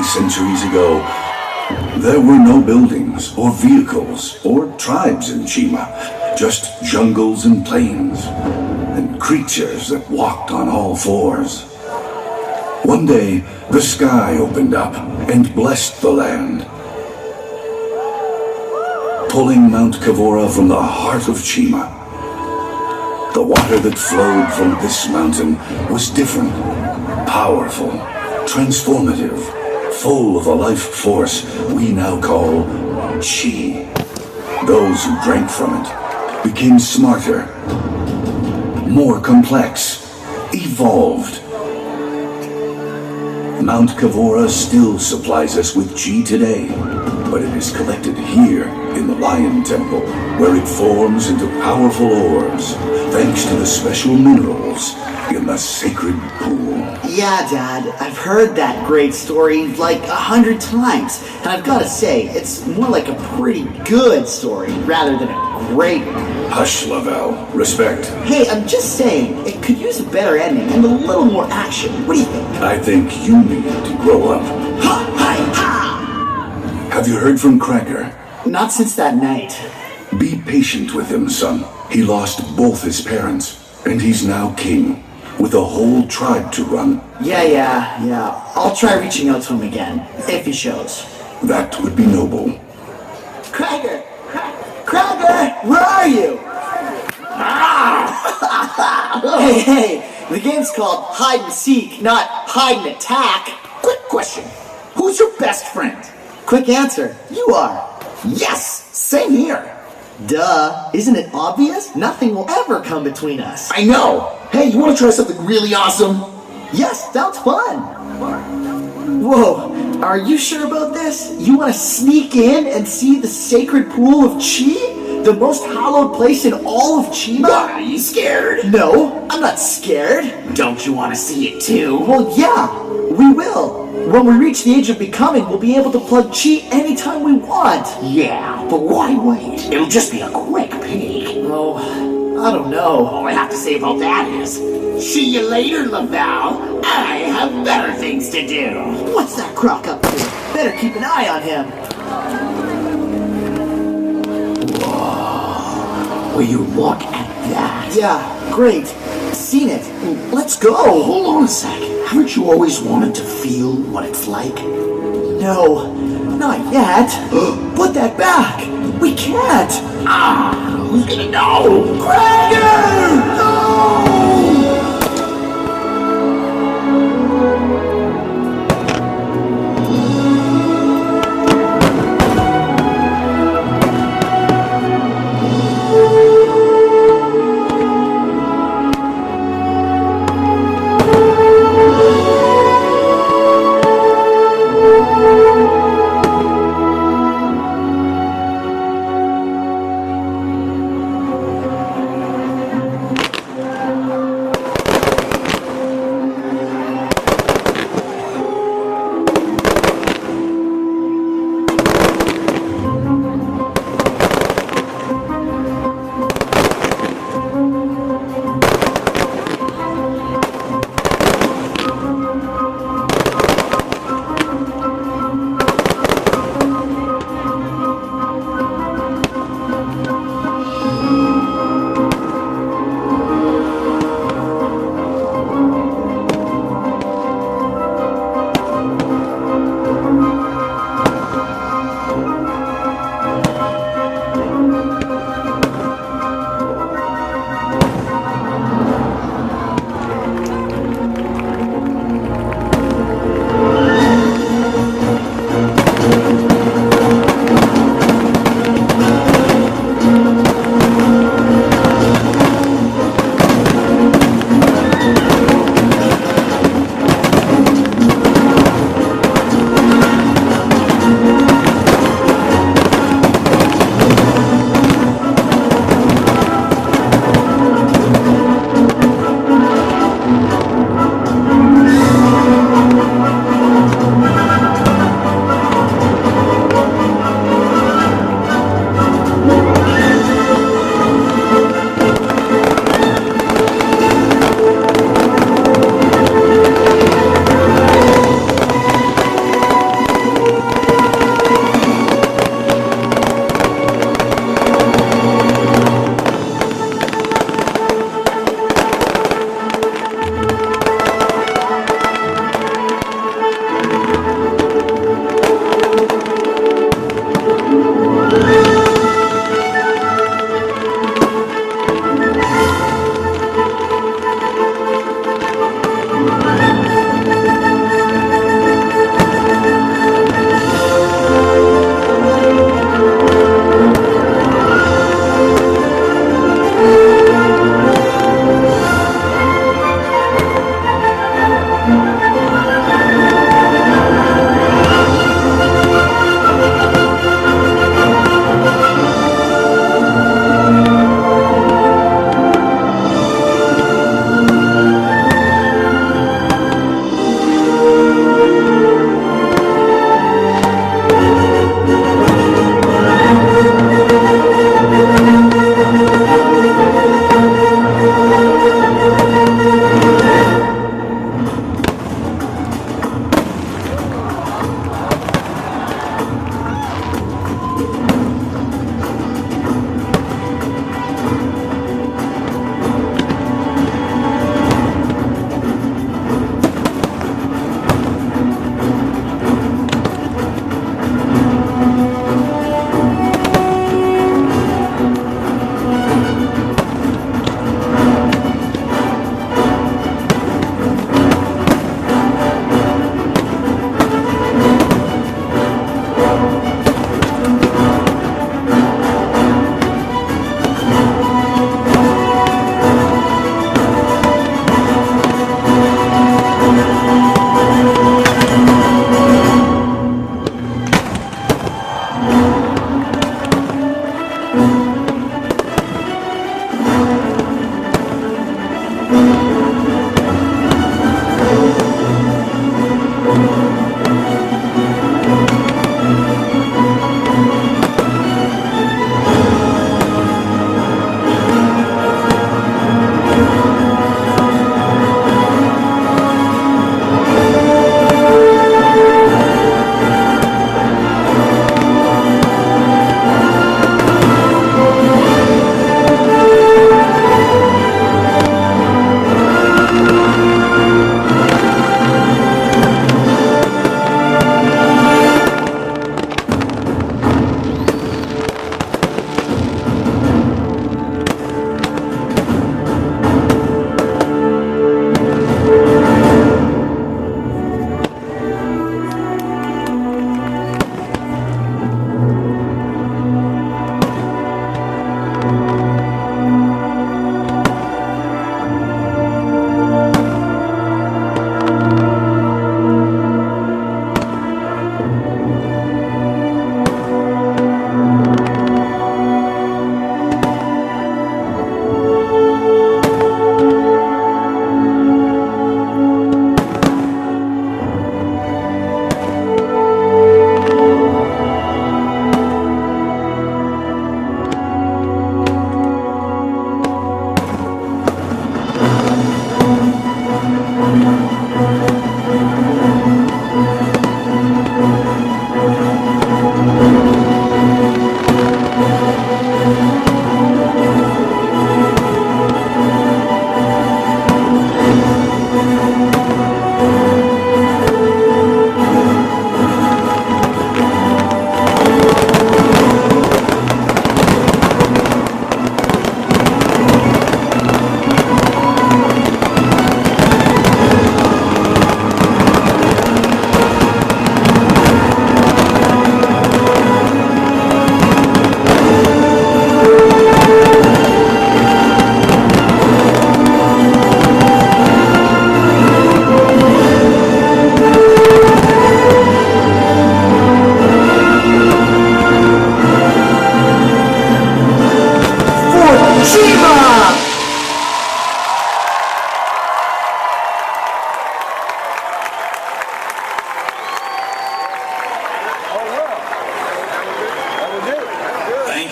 centuries ago, there were no buildings or vehicles or tribes in Chima, just jungles and plains, and creatures that walked on all fours. One day, the sky opened up and blessed the land, pulling Mount Kavora from the heart of Chima. The water that flowed from this mountain was different, powerful, transformative, full of a life force we now call Chi. Those who drank from it became smarter, more complex, evolved. Mount Kavora still supplies us with Chi today, but it is collected here in the Lion Temple, where it forms into powerful orbs, thanks to the special minerals in the sacred pool. Yeah, Dad, I've heard that great story like 100 times, and I've got to say, it's more like a pretty good story rather than a great one. Hush, Lavelle. Respect. Hey, I'm just saying, it could use a better ending and a little more action. What do you think? I think you need to grow up. Ha! Hi! Ha! Have you heard from Cracker? Not since that night. Be patient with him, son. He lost both his parents, and he's now king, with a whole tribe to run. Yeah. I'll try reaching out to him again, if he shows. That would be noble. Cracker! Where are you? Hey, the game's called Hide and Seek, not Hide and Attack. Quick question. Who's your best friend? Quick answer, you are. Yes, same here. Duh, isn't it obvious? Nothing will ever come between us. I know. Hey, you want to try something really awesome? Yes, sounds fun. Whoa, are you sure about this? You want to sneak in and see the sacred pool of Chi? The most hallowed place in all of Chima? What, are you scared? No, I'm not scared. Don't you want to see it too? Well, yeah, we will. When we reach the age of becoming, we'll be able to plug Chi anytime we want. Yeah, but why wait? It'll just be a quick peek. Oh, I don't know. All I have to say about that is, see you later, Laval. I have better things to do. What's that croc up to? Better keep an eye on him. Will you look at that? Yeah, great. Seen it. Let's go. Hold on a sec. Haven't you always wanted to feel what it's like? No, not yet. Put that back. We can't. Who's gonna know? Cracker! No!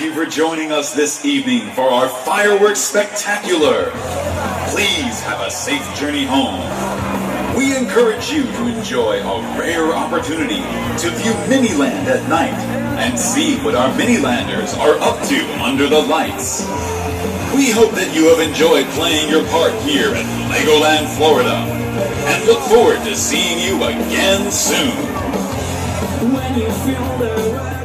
Thank you for joining us this evening for our fireworks spectacular. Please have a safe journey home. We encourage you to enjoy a rare opportunity to view Miniland at night and see what our Minilanders are up to under the lights. We hope that you have enjoyed playing your part here at Legoland, Florida, and look forward to seeing you again soon. When you feel the